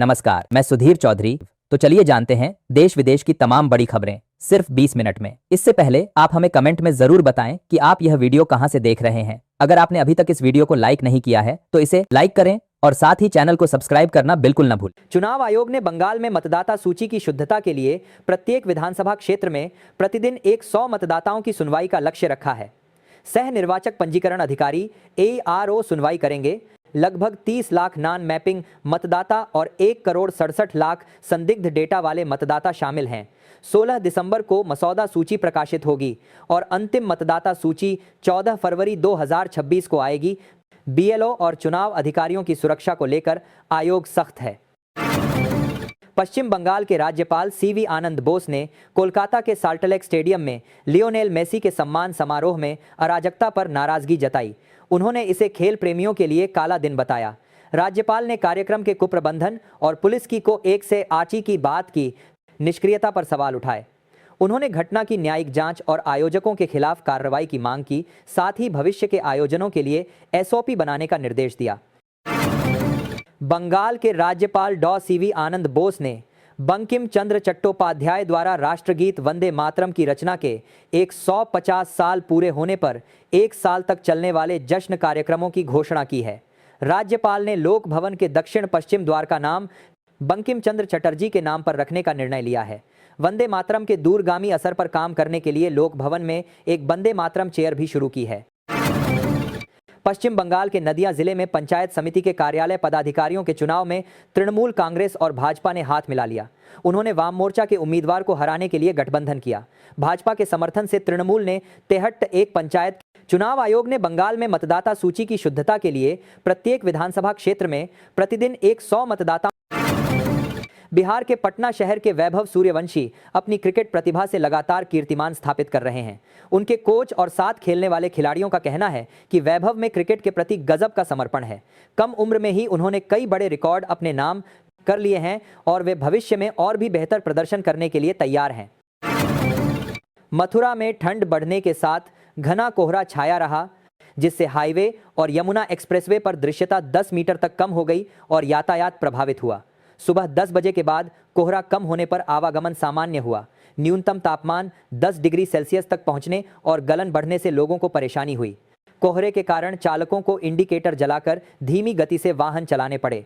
नमस्कार, मैं सुधीर चौधरी। तो चलिए जानते हैं देश विदेश की तमाम बड़ी खबरें सिर्फ 20 मिनट में। इससे पहले आप हमें कमेंट में जरूर बताएं कि आप यह वीडियो कहां से देख रहे हैं। अगर आपने अभी तक इस वीडियो को लाइक नहीं किया है तो इसे लाइक करें और साथ ही चैनल को सब्सक्राइब करना बिल्कुल न भूलें। चुनाव आयोग ने बंगाल में मतदाता सूची की शुद्धता के लिए प्रत्येक विधानसभा क्षेत्र में प्रतिदिन 100 मतदाताओं की सुनवाई का लक्ष्य रखा है। सह निर्वाचक पंजीकरण अधिकारी ARO सुनवाई करेंगे। लगभग 30 लाख नॉन मैपिंग मतदाता और 1 करोड़ 67 लाख संदिग्ध डेटा वाले मतदाता शामिल हैं। 16 दिसंबर को मसौदा सूची प्रकाशित होगी और अंतिम मतदाता सूची 14 फरवरी 2026 को आएगी। BLO और चुनाव अधिकारियों की सुरक्षा को लेकर आयोग सख्त है। पश्चिम बंगाल के राज्यपाल CV आनंद बोस ने कोलकाता के साल्टलेक स्टेडियम में लियोनेल मेसी के सम्मान समारोह में अराजकता पर नाराजगी जताई। उन्होंने इसे खेल प्रेमियों के लिए काला दिन बताया। राज्यपाल ने कार्यक्रम के कुप्रबंधन और पुलिस की को एक से आची की बात की निष्क्रियता पर सवाल उठाए। उन्होंने घटना की न्यायिक जांच और आयोजकों के खिलाफ कार्रवाई की मांग की। साथ ही भविष्य के आयोजनों के लिए SOP बनाने का निर्देश दिया। बंगाल के राज्यपाल डॉ CV आनंद बोस ने बंकिम चंद्र चट्टोपाध्याय द्वारा राष्ट्रगीत वंदे मातरम की रचना के 150 साल पूरे होने पर 1 साल तक चलने वाले जश्न कार्यक्रमों की घोषणा की है। राज्यपाल ने लोक भवन के दक्षिण पश्चिम द्वार का नाम बंकिम चंद्र चटर्जी के नाम पर रखने का निर्णय लिया है। वंदे मातरम के दूरगामी असर पर काम करने के लिए लोक भवन में एक वंदे मातरम चेयर भी शुरू की है। पश्चिम बंगाल के नदिया जिले में पंचायत समिति के कार्यालय पदाधिकारियों के चुनाव में तृणमूल कांग्रेस और भाजपा ने हाथ मिला लिया। उन्होंने वाम मोर्चा के उम्मीदवार को हराने के लिए गठबंधन किया। भाजपा के समर्थन से तृणमूल ने तेहट्ट एक पंचायत। चुनाव आयोग ने बंगाल में मतदाता सूची की शुद्धता के लिए प्रत्येक विधानसभा क्षेत्र में प्रतिदिन 100 मतदाता। बिहार के पटना शहर के वैभव सूर्यवंशी अपनी क्रिकेट प्रतिभा से लगातार कीर्तिमान स्थापित कर रहे हैं। उनके कोच और साथ खेलने वाले खिलाड़ियों का कहना है कि वैभव में क्रिकेट के प्रति गजब का समर्पण है। कम उम्र में ही उन्होंने कई बड़े रिकॉर्ड अपने नाम कर लिए हैं और वे भविष्य में और भी बेहतर प्रदर्शन करने के लिए तैयार हैं। मथुरा में ठंड बढ़ने के साथ घना कोहरा छाया रहा, जिससे हाईवे और यमुना एक्सप्रेसवे पर दृश्यता 10 मीटर तक कम हो गई और यातायात प्रभावित हुआ। सुबह 10 बजे के बाद कोहरा कम होने पर आवागमन सामान्य हुआ। न्यूनतम तापमान 10 डिग्री सेल्सियस तक पहुंचने और गलन बढ़ने से लोगों को परेशानी हुई। कोहरे के कारण चालकों को इंडिकेटर जलाकर धीमी गति से वाहन चलाने पड़े।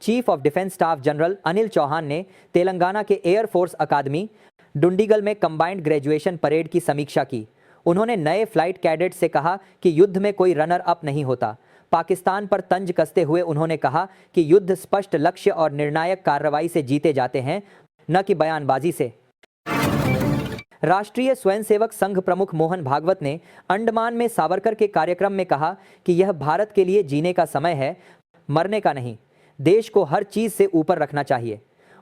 Chief of defence staff general Anil Chauhan ने तेलंगाना के एयरफोर्स अकादमी डुंडीगल में कंबाइंड ग्रेजुएशन परेड की समीक्षा की। उन्होंने नए फ्लाइट कैडेट से कहा कि युद्ध में कोई रनर अप नहीं होता। पाकिस्तान पर तंज कसते हुए उन्होंने कहा कि युद्ध स्पष्ट लक्ष्य और निर्णायक कार्रवाई से जीते जाते हैं, न कि बयानबाजी से। राष्ट्रीय स्वयंसेवक संघ प्रमुख मोहन भागवत ने अंडमान में सावरकर के कार्यक्रम में कहा कि यह भारत के लिए जीने का समय है, मरने का नहीं। देश को हर चीज से ऊपर रखना चाहिए।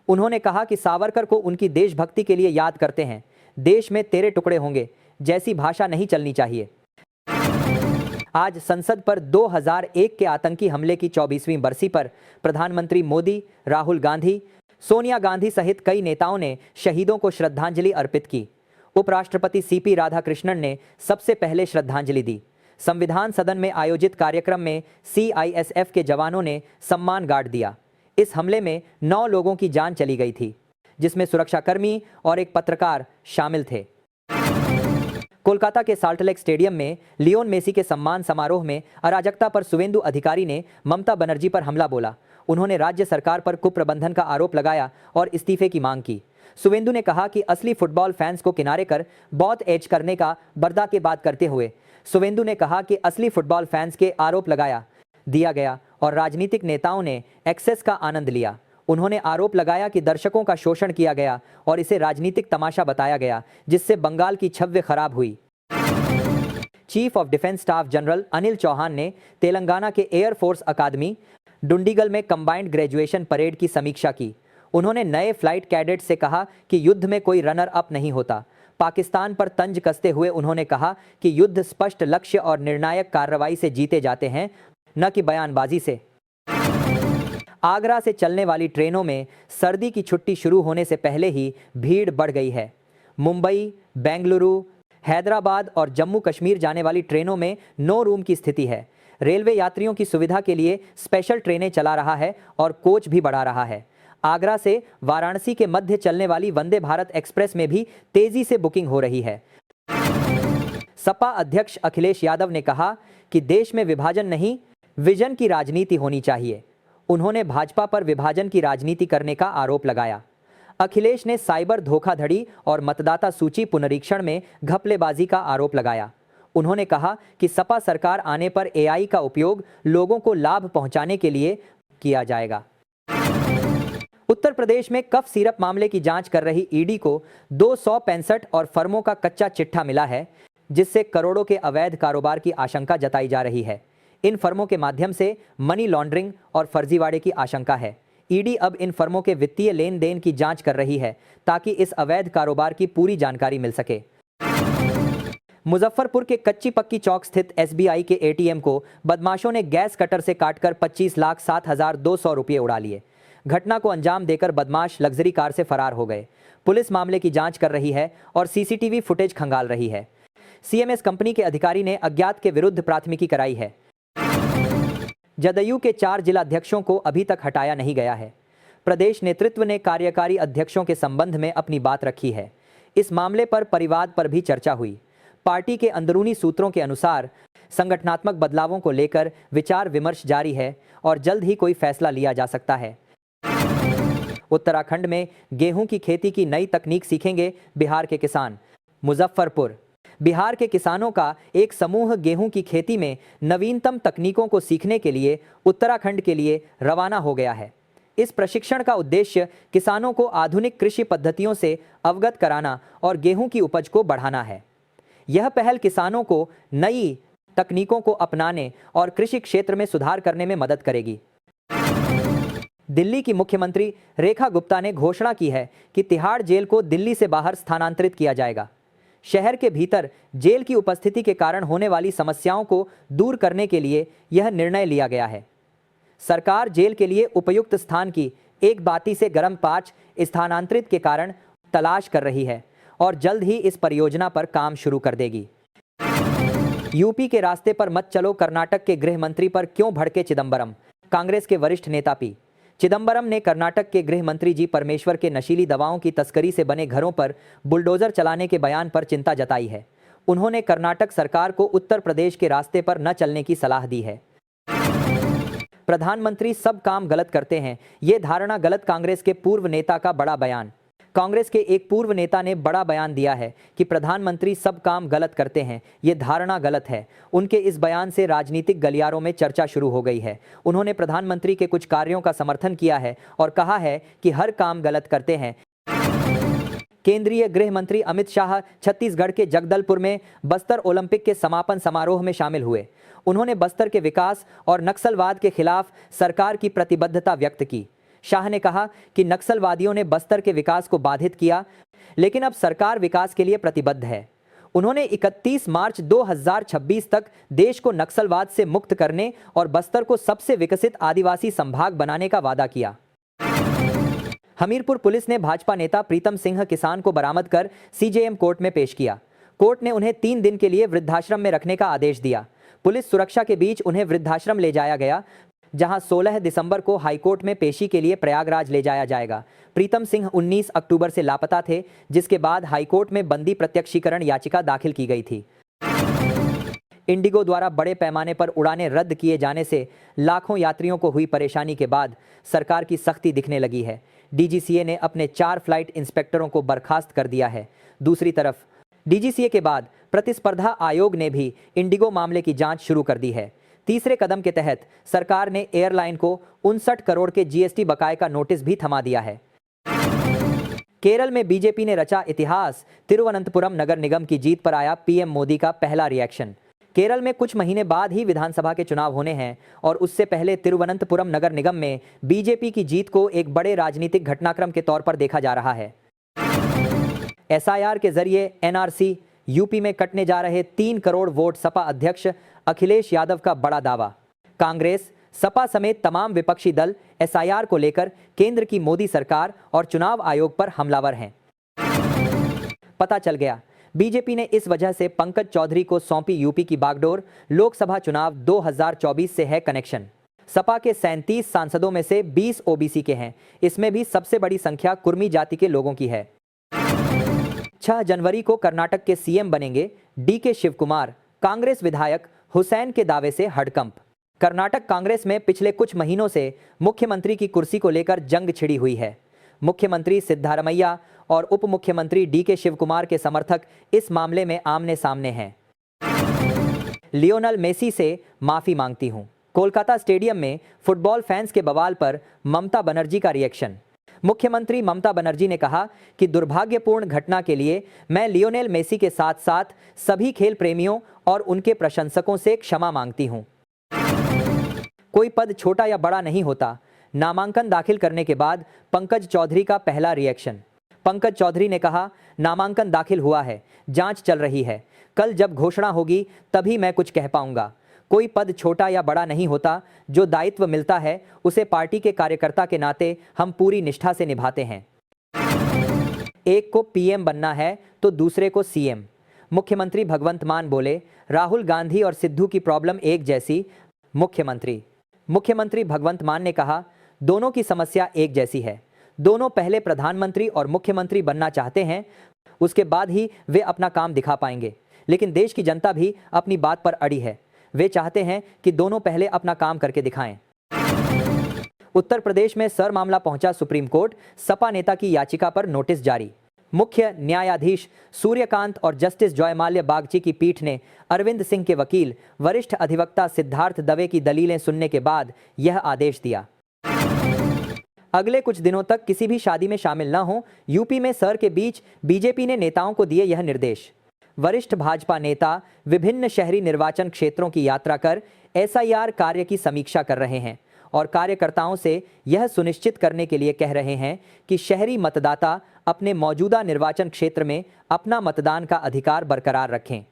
उन्होंने कहा कि सावरकर को उनकी देशभक्ति के लिए याद करते हैं। देश में तेरे टुकड़े होंगे जैसी भाषा नहीं चलनी चाहिए। आज संसद पर 2001 के आतंकी हमले की 24वीं बरसी पर प्रधानमंत्री मोदी, राहुल गांधी, सोनिया गांधी सहित कई नेताओं ने शहीदों को श्रद्धांजलि अर्पित की। उपराष्ट्रपति CP राधाकृष्णन ने सबसे पहले श्रद्धांजलि दी। संविधान सदन में आयोजित कार्यक्रम में CISF के जवानों ने सम्मान गार्ड दिया। इस हमले में 9 लोगों की जान चली गई थी, जिसमें सुरक्षाकर्मी और एक पत्रकार शामिल थे। कोलकाता के साल्टलेक स्टेडियम में लियोन मेसी के सम्मान समारोह में अराजकता पर सुवेंदु अधिकारी ने ममता बनर्जी पर हमला बोला। उन्होंने राज्य सरकार पर कुप्रबंधन का आरोप लगाया और इस्तीफे की मांग की। सुवेंदु ने कहा कि असली फुटबॉल फैंस को किनारे कर बहुत एज करने का बर्दा के बात करते हुए सुवेंदु ने कहा कि असली फुटबॉल फैंस के आरोप लगाया दिया गया और राजनीतिक नेताओं ने एक्सेस का आनंद लिया। उन्होंने आरोप लगाया कि दर्शकों का शोषण किया गया और इसे राजनीतिक तमाशा बताया गया, जिससे बंगाल की छवि खराब हुई। Chief of defence staff general Anil Chauhan ने तेलंगाना के एयरफोर्स अकादमी डुंडीगल में कंबाइंड ग्रेजुएशन परेड की समीक्षा की। उन्होंने नए फ्लाइट कैडेट से कहा कि युद्ध में कोई रनर अप नहीं होता। पाकिस्तान पर तंज कसते हुए उन्होंने कहा कि युद्ध स्पष्ट लक्ष्य और निर्णायक कार्रवाई से जीते जाते हैं, न कि बयानबाजी से। आगरा से चलने वाली ट्रेनों में सर्दी की छुट्टी शुरू होने से पहले ही भीड़ बढ़ गई है। मुंबई, बेंगलुरु, हैदराबाद और जम्मू कश्मीर जाने वाली ट्रेनों में 9 रूम की स्थिति है। रेलवे यात्रियों की सुविधा के लिए स्पेशल ट्रेनें चला रहा है और कोच भी बढ़ा रहा है। आगरा से वाराणसी के मध्य चलने वाली वंदे भारत एक्सप्रेस में भी तेजी से बुकिंग हो रही है। सपा अध्यक्ष अखिलेश यादव ने कहा कि देश में विभाजन नहीं, विजन की राजनीति होनी चाहिए। उन्होंने भाजपा पर विभाजन की राजनीति करने का आरोप लगाया। अखिलेश ने साइबर धोखाधड़ी और मतदाता सूची पुनरीक्षण में घपलेबाजी का आरोप लगाया। उन्होंने कहा कि सपा सरकार आने पर एआई का उपयोग लोगों को लाभ पहुंचाने के लिए किया जाएगा। उत्तर प्रदेश में कफ सिरप मामले की जांच कर रही ईडी को 265 और फर्मों का कच्चा चिट्ठा मिला है, जिससे करोड़ों के अवैध कारोबार की आशंका जताई जा रही है। इन फर्मों के माध्यम से मनी लॉन्ड्रिंग और फर्जीवाड़े की आशंका है। ईडी अब इन फर्मों के वित्तीय लेन देन की जांच कर रही है ताकि इस अवैध कारोबार की पूरी जानकारी मिल सके। मुजफ्फरपुर के कच्ची पक्की चौक स्थित एसबीआई के एटीएम को बदमाशों ने गैस कटर से काटकर 25,07,200 रुपये उड़ा लिए। घटना को अंजाम देकर बदमाश लग्जरी कार से फरार हो गए। पुलिस मामले की जांच कर रही है और सीसीटीवी फुटेज खंगाल रही है। सीएमएस कंपनी के अधिकारी ने अज्ञात के विरुद्ध प्राथमिकी कराई है। जदयू के 4 जिलाध्यक्षों को अभी तक हटाया नहीं गया है। प्रदेश नेतृत्व ने कार्यकारी अध्यक्षों के संबंध में अपनी बात रखी है। इस मामले पर परिवाद पर भी चर्चा हुई। पार्टी के अंदरूनी सूत्रों के अनुसार संगठनात्मक बदलावों को लेकर विचार विमर्श जारी है और जल्द ही कोई फैसला लिया जा सकता है। उत्तराखंड में गेहूं की खेती की नई तकनीक सीखेंगे बिहार के किसान। मुजफ्फरपुर, बिहार के किसानों का एक समूह गेहूं की खेती में नवीनतम तकनीकों को सीखने के लिए उत्तराखंड के लिए रवाना हो गया है। इस प्रशिक्षण का उद्देश्य किसानों को आधुनिक कृषि पद्धतियों से अवगत कराना और गेहूं की उपज को बढ़ाना है। यह पहल किसानों को नई तकनीकों को अपनाने और कृषि क्षेत्र में सुधार करने में मदद करेगी। दिल्ली की मुख्यमंत्री रेखा गुप्ता ने घोषणा की है कि तिहाड़ जेल को दिल्ली से बाहर स्थानांतरित किया जाएगा। शहर के भीतर जेल की उपस्थिति के कारण होने वाली समस्याओं को दूर करने के लिए यह निर्णय लिया गया है। सरकार जेल के लिए उपयुक्त स्थान की एक बाती से गर्म पांच स्थानांतरित के कारण तलाश कर रही है और जल्द ही इस परियोजना पर काम शुरू कर देगी। यूपी के रास्ते पर मत चलो, कर्नाटक के गृह मंत्री पर क्यों भड़के चिदंबरम। कांग्रेस के वरिष्ठ नेता पी चिदंबरम ने कर्नाटक के गृह मंत्री जी परमेश्वर के नशीली दवाओं की तस्करी से बने घरों पर बुलडोजर चलाने के बयान पर चिंता जताई है। उन्होंने कर्नाटक सरकार को उत्तर प्रदेश के रास्ते पर न चलने की सलाह दी है। प्रधानमंत्री सब काम गलत करते हैं, ये धारणा गलत। कांग्रेस के पूर्व नेता का बड़ा बयान। कांग्रेस के एक पूर्व नेता ने बड़ा बयान दिया है कि प्रधानमंत्री सब काम गलत करते हैं, ये धारणा गलत है। उनके इस बयान से राजनीतिक गलियारों में चर्चा शुरू हो गई है। उन्होंने प्रधानमंत्री के कुछ कार्यों का समर्थन किया है और कहा है कि हर काम गलत करते हैं। केंद्रीय गृह मंत्री अमित शाह छत्तीसगढ़ के जगदलपुर में बस्तर ओलंपिक के समापन समारोह में शामिल हुए। उन्होंने बस्तर के विकास और नक्सलवाद के खिलाफ सरकार की प्रतिबद्धता व्यक्त की। शाह ने कहा कि नक्सलवादियों ने बस्तर के विकास को बाधित किया, लेकिन अब सरकार विकास के लिए प्रतिबद्ध है। उन्होंने 31 मार्च 2026 तक देश को नक्सलवाद से मुक्त करने और बस्तर को सबसे विकसित आदिवासी संभाग बनाने का वादा किया। हमीरपुर पुलिस ने भाजपा नेता प्रीतम सिंह किसान को बरामद कर सीजेएम कोर्ट में पेश किया। कोर्ट ने उन्हें 3 दिन के लिए वृद्धाश्रम में रखने का आदेश दिया। पुलिस सुरक्षा के बीच उन्हें वृद्धाश्रम ले जाया गया, जहां 16 दिसंबर को हाईकोर्ट में पेशी के लिए प्रयागराज ले जाया जाएगा। प्रीतम सिंह 19 अक्टूबर से लापता थे, जिसके बाद हाईकोर्ट में बंदी प्रत्यक्षीकरण याचिका दाखिल की गई थी। इंडिगो द्वारा बड़े पैमाने पर उड़ानें रद्द किए जाने से लाखों यात्रियों को हुई परेशानी के बाद सरकार की सख्ती दिखने लगी है। डीजीसीए ने अपने 4 फ्लाइट इंस्पेक्टरों को बर्खास्त कर दिया है। दूसरी तरफ डीजीसीए के बाद प्रतिस्पर्धा आयोग ने भी इंडिगो मामले की जांच शुरू कर दी है। तीसरे कदम के तहत सरकार ने एयरलाइन को 59 करोड़ के जीएसटी बकाये का नोटिस भी थमा दिया है। केरल में बीजेपी ने रचा इतिहास। तिरुवनंतपुरम नगर निगम की जीत पर आया पीएम मोदी का पहला रिएक्शन। केरल में कुछ महीने बाद ही विधानसभा के चुनाव होने हैं और उससे पहले तिरुवनंतपुरम नगर निगम में बीजेपी की जीत को एक बड़े राजनीतिक घटनाक्रम के तौर पर देखा जा रहा है। एसआईआर के जरिए एनआरसी यूपी में कटने जा रहे 3 करोड़ वोट, सपा अध्यक्ष अखिलेश यादव का बड़ा दावा। कांग्रेस, सपा समेत तमाम विपक्षी दल एसआईआर को लेकर केंद्र की मोदी सरकार और चुनाव आयोग पर हमलावर हैं। पता चल गया, बीजेपी ने इस वजह से पंकज चौधरी को सौंपी यूपी की बागडोर। लोकसभा चुनाव 2024 से है कनेक्शन। सपा के 37 सांसदों में से 20 ओबीसी के हैं। इसमें भी सबसे बड़ी संख्या कुर्मी जाति के लोगों की है। 6 जनवरी को कर्नाटक के सीएम बनेंगे डीके शिवकुमार। कांग्रेस विधायक हुसैन के दावे से हड़कंप। कर्नाटक कांग्रेस में पिछले कुछ महीनों से मुख्यमंत्री की कुर्सी को लेकर जंग छिड़ी हुई है। मुख्यमंत्री सिद्धारमैया और उप मुख्यमंत्री डीके शिवकुमार के समर्थक इस मामले में आमने सामने हैं। लियोनेल मेसी से माफी मांगती हूं। कोलकाता स्टेडियम में फुटबॉल फैंस के बवाल पर ममता बनर्जी का रिएक्शन। मुख्यमंत्री ममता बनर्जी ने कहा कि दुर्भाग्यपूर्ण घटना के लिए मैं लियोनेल मेसी के साथ साथ सभी खेल प्रेमियों और उनके प्रशंसकों से क्षमा मांगती हूं। कोई पद छोटा या बड़ा नहीं होता। नामांकन दाखिल करने के बाद पंकज चौधरी का पहला रिएक्शन। पंकज चौधरी ने कहा, नामांकन दाखिल हुआ है, जांच चल रही है, कल जब घोषणा होगी तभी मैं कुछ कह पाऊंगा। कोई पद छोटा या बड़ा नहीं होता, जो दायित्व मिलता है उसे पार्टी के कार्यकर्ता के नाते हम पूरी निष्ठा से निभाते हैं। एक को पीएम बनना है तो दूसरे को सीएम। मुख्यमंत्री भगवंत मान बोले, राहुल गांधी और सिद्धू की प्रॉब्लम एक जैसी। मुख्यमंत्री भगवंत मान ने कहा, दोनों की समस्या एक जैसी है। दोनों पहले प्रधानमंत्री और मुख्यमंत्री बनना चाहते हैं, उसके बाद ही वे अपना काम दिखा पाएंगे। लेकिन देश की जनता भी अपनी बात पर अड़ी है। वे चाहते हैं कि दोनों पहले अपना काम करके दिखाएं। उत्तर प्रदेश में सर मामला पहुंचा सुप्रीम कोर्ट। सपा नेता की याचिका पर नोटिस जारी। मुख्य न्यायाधीश सूर्यकांत और जस्टिस जयमाल्या बागची की पीठ ने अरविंद सिंह के वकील वरिष्ठ अधिवक्ता सिद्धार्थ दवे की दलीलें सुनने के बाद यह आदेश दिया। अगले कुछ दिनों तक किसी भी शादी में शामिल न हो, यूपी में सर के बीच बीजेपी ने नेताओं को दिए यह निर्देश। वरिष्ठ भाजपा नेता विभिन्न शहरी निर्वाचन क्षेत्रों की यात्रा कर एसआईआर कार्य की समीक्षा कर रहे हैं और कार्यकर्ताओं से यह सुनिश्चित करने के लिए कह रहे हैं कि शहरी मतदाता अपने मौजूदा निर्वाचन क्षेत्र में अपना मतदान का अधिकार बरकरार रखें।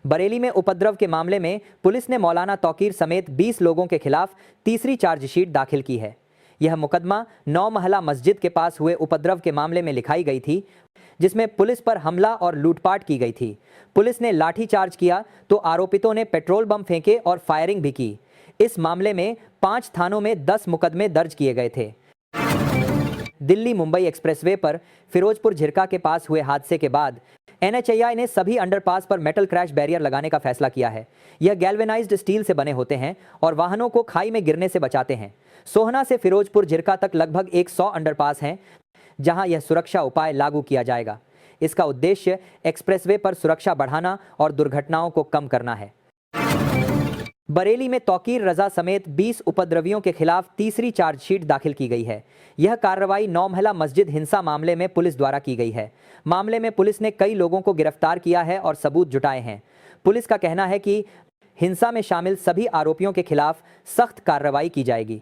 बरेली में उपद्रव के मामले में पुलिस ने मौलाना तौकीर समेत 20 लोगों के खिलाफ तीसरी चार्जशीट दाखिल की है। यह मुकदमा 9 महला मस्जिद के पास हुए उपद्रव के मामले में लिखाई गई थी, जिसमें पुलिस पर हमला और लूटपाट की गई थी। पुलिस ने लाठीचार्ज किया तो आरोपितों ने पेट्रोल बम फेंके और फायरिंग भी की। इस मामले में 5 थानों में 10 मुकदमे दर्ज किए गए थे। दिल्ली मुंबई एक्सप्रेसवे पर फिरोजपुर झिरका के पास हुए हादसे के बाद एनएचएआई ने सभी अंडरपास पर मेटल क्रैश बैरियर लगाने का फैसला किया है। यह गैल्वेनाइज्ड स्टील से बने होते हैं और वाहनों को खाई में गिरने से बचाते हैं। सोहना से फिरोजपुर झिरका तक लगभग 100 अंडरपास हैं, जहां यह सुरक्षा उपाय लागू किया जाएगा। इसका उद्देश्य एक्सप्रेसवे पर सुरक्षा बढ़ाना और दुर्घटनाओं को कम करना है। बरेली में तौकीर रजा समेत 20 उपद्रवियों के खिलाफ तीसरी चार्जशीट दाखिल की गई है। यह कार्रवाई 9 महला मस्जिद हिंसा मामले में पुलिस द्वारा की गई है। मामले में पुलिस ने कई लोगों को गिरफ्तार किया है और सबूत जुटाए हैं। पुलिस का कहना है कि हिंसा में शामिल सभी आरोपियों के खिलाफ सख्त कार्रवाई की जाएगी।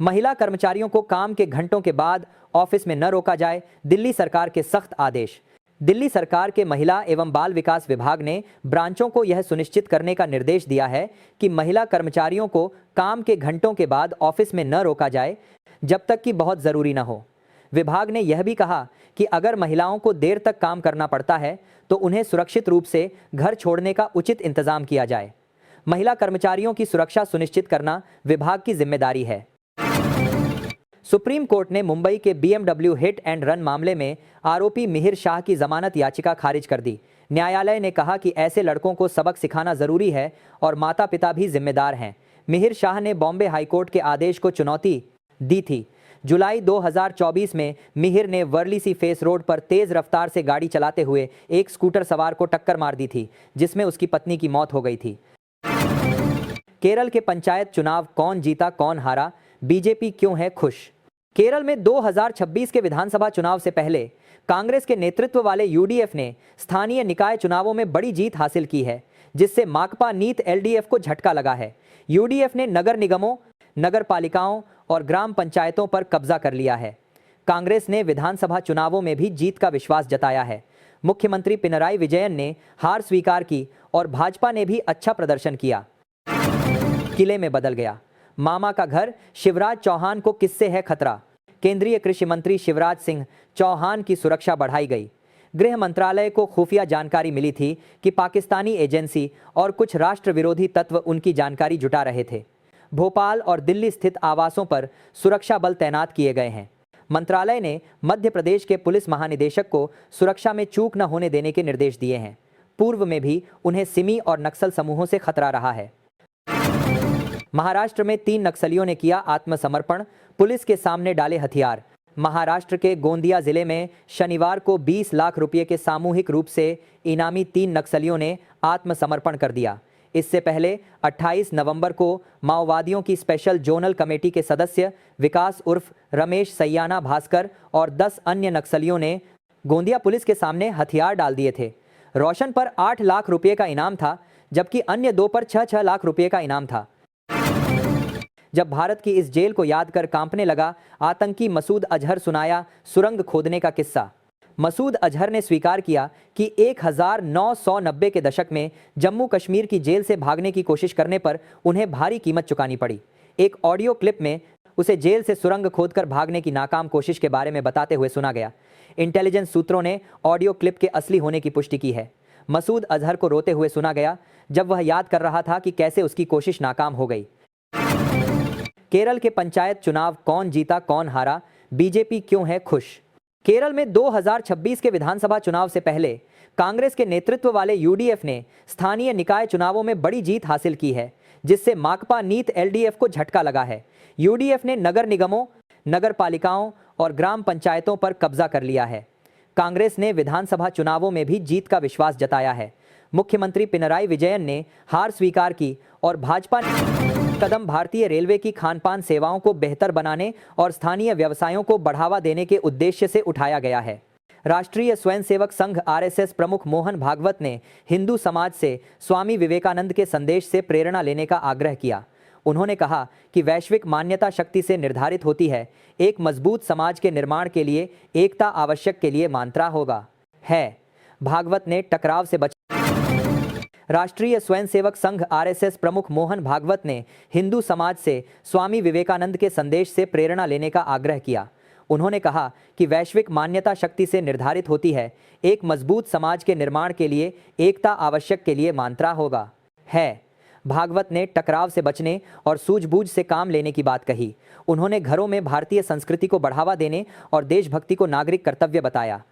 महिला कर्मचारियों को काम के घंटों के बाद ऑफिस में न रोका जाए, दिल्ली सरकार के सख्त आदेश। दिल्ली सरकार के महिला एवं बाल विकास विभाग ने ब्रांचों को यह सुनिश्चित करने का निर्देश दिया है कि महिला कर्मचारियों को काम के घंटों के बाद ऑफिस में न रोका जाए, जब तक कि बहुत ज़रूरी न हो। विभाग ने यह भी कहा कि अगर महिलाओं को देर तक काम करना पड़ता है तो उन्हें सुरक्षित रूप से घर छोड़ने का उचित इंतजाम किया जाए। महिला कर्मचारियों की सुरक्षा सुनिश्चित करना विभाग की जिम्मेदारी है। सुप्रीम कोर्ट ने मुंबई के BMW हिट एंड रन मामले में आरोपी मिहिर शाह की जमानत याचिका खारिज कर दी। न्यायालय ने कहा कि ऐसे लड़कों को सबक सिखाना जरूरी है और माता पिता भी जिम्मेदार हैं। मिहिर शाह ने बॉम्बे हाईकोर्ट के आदेश को चुनौती दी थी। जुलाई 2024 में मिहिर ने वर्ली सी फेस रोड पर तेज रफ्तार से गाड़ी चलाते हुए एक स्कूटर सवार को टक्कर मार दी थी, जिसमें उसकी पत्नी की मौत हो गई थी। केरल के पंचायत चुनाव कौन जीता कौन हारा, बीजेपी क्यों है खुश। केरल में 2026 के विधानसभा चुनाव से पहले कांग्रेस के नेतृत्व वाले यूडीएफ ने स्थानीय निकाय चुनावों में बड़ी जीत हासिल की है, जिससे माकपा नीत एलडीएफ को झटका लगा है। यूडीएफ ने नगर निगमों, नगर पालिकाओं और ग्राम पंचायतों पर कब्जा कर लिया है। कांग्रेस ने विधानसभा चुनावों में भी जीत का विश्वास जताया है। मुख्यमंत्री पिनराई विजयन ने हार स्वीकार की और भाजपा ने भी अच्छा प्रदर्शन किया। किले में बदल गया मामा का घर, शिवराज चौहान को किससे है खतरा। केंद्रीय कृषि मंत्री शिवराज सिंह चौहान की सुरक्षा बढ़ाई गई। गृह मंत्रालय को खुफिया जानकारी मिली थी कि पाकिस्तानी एजेंसी और कुछ राष्ट्र विरोधी तत्व उनकी जानकारी जुटा रहे थे। भोपाल और दिल्ली स्थित आवासों पर सुरक्षा बल तैनात किए गए हैं। मंत्रालय ने मध्य प्रदेश के पुलिस महानिदेशक को सुरक्षा में चूक न होने देने के निर्देश दिए हैं। पूर्व में भी उन्हें सिमी और नक्सल समूहों से खतरा रहा है। महाराष्ट्र में 3 नक्सलियों ने किया आत्मसमर्पण, पुलिस के सामने डाले हथियार। महाराष्ट्र के गोंदिया जिले में शनिवार को 20 लाख रुपए के सामूहिक रूप से इनामी 3 नक्सलियों ने आत्मसमर्पण कर दिया। इससे पहले 28 नवंबर को माओवादियों की स्पेशल जोनल कमेटी के सदस्य विकास उर्फ रमेश सैयाना भास्कर और 10 अन्य नक्सलियों ने गोंदिया पुलिस के सामने हथियार डाल दिए थे। रोशन पर 8 लाख रुपए का इनाम था, जबकि अन्य 2 पर 6-6 लाख रुपए का इनाम था। जब भारत की इस जेल को याद कर कांपने लगा आतंकी मसूद अजहर सुनाया सुरंग खोदने का किस्सा। मसूद अजहर ने स्वीकार किया कि 1990 के दशक में जम्मू कश्मीर की जेल से भागने की कोशिश करने पर उन्हें भारी कीमत चुकानी पड़ी। एक ऑडियो क्लिप में उसे जेल से सुरंग खोदकर भागने की नाकाम कोशिश के बारे में बताते हुए सुना गया। इंटेलिजेंस सूत्रों ने ऑडियो क्लिप के असली होने की पुष्टि की है। मसूद अजहर को रोते हुए सुना गया जब वह याद कर रहा था कि कैसे उसकी कोशिश नाकाम हो गई। केरल के पंचायत चुनाव कौन जीता कौन हारा, बीजेपी क्यों है खुश। केरल में 2026 के विधानसभा चुनाव से पहले कांग्रेस के नेतृत्व वाले यूडीएफ ने स्थानीय निकाय चुनावों में बड़ी जीत हासिल की है, जिससे माकपा नीत एलडीएफ को झटका लगा है। यूडीएफ ने नगर निगमों, नगर पालिकाओं और ग्राम पंचायतों पर कब्जा कर लिया है। कांग्रेस ने विधानसभा चुनावों में भी जीत का विश्वास जताया है। मुख्यमंत्री पिनराई विजयन ने हार स्वीकार की और भाजपा ने कदम भारतीय रेलवे की खानपान सेवाओं को बेहतर बनाने और स्थानीय व्यवसायों को बढ़ावा देने के उद्देश्य से उठाया गया है। राष्ट्रीय स्वयंसेवक संघ आरएसएस प्रमुख मोहन भागवत ने हिंदू समाज से स्वामी विवेकानंद के संदेश से प्रेरणा लेने का आग्रह किया। उन्होंने कहा कि वैश्विक मान्यता शक्ति से निर्धारित होती है, एक मजबूत समाज के निर्माण के लिए एकता आवश्यक के लिए मंत्रा होगा है। भागवत ने टकराव से राष्ट्रीय स्वयंसेवक संघ आरएसएस प्रमुख मोहन भागवत ने हिंदू समाज से स्वामी विवेकानंद के संदेश से प्रेरणा लेने का आग्रह किया। उन्होंने कहा कि वैश्विक मान्यता शक्ति से निर्धारित होती है, एक मजबूत समाज के निर्माण के लिए एकता आवश्यक के लिए मंत्रा होगा है। भागवत ने टकराव से बचने और सूझबूझ से काम लेने की बात कही। उन्होंने घरों में भारतीय संस्कृति को बढ़ावा देने और देशभक्ति को नागरिक कर्तव्य बताया।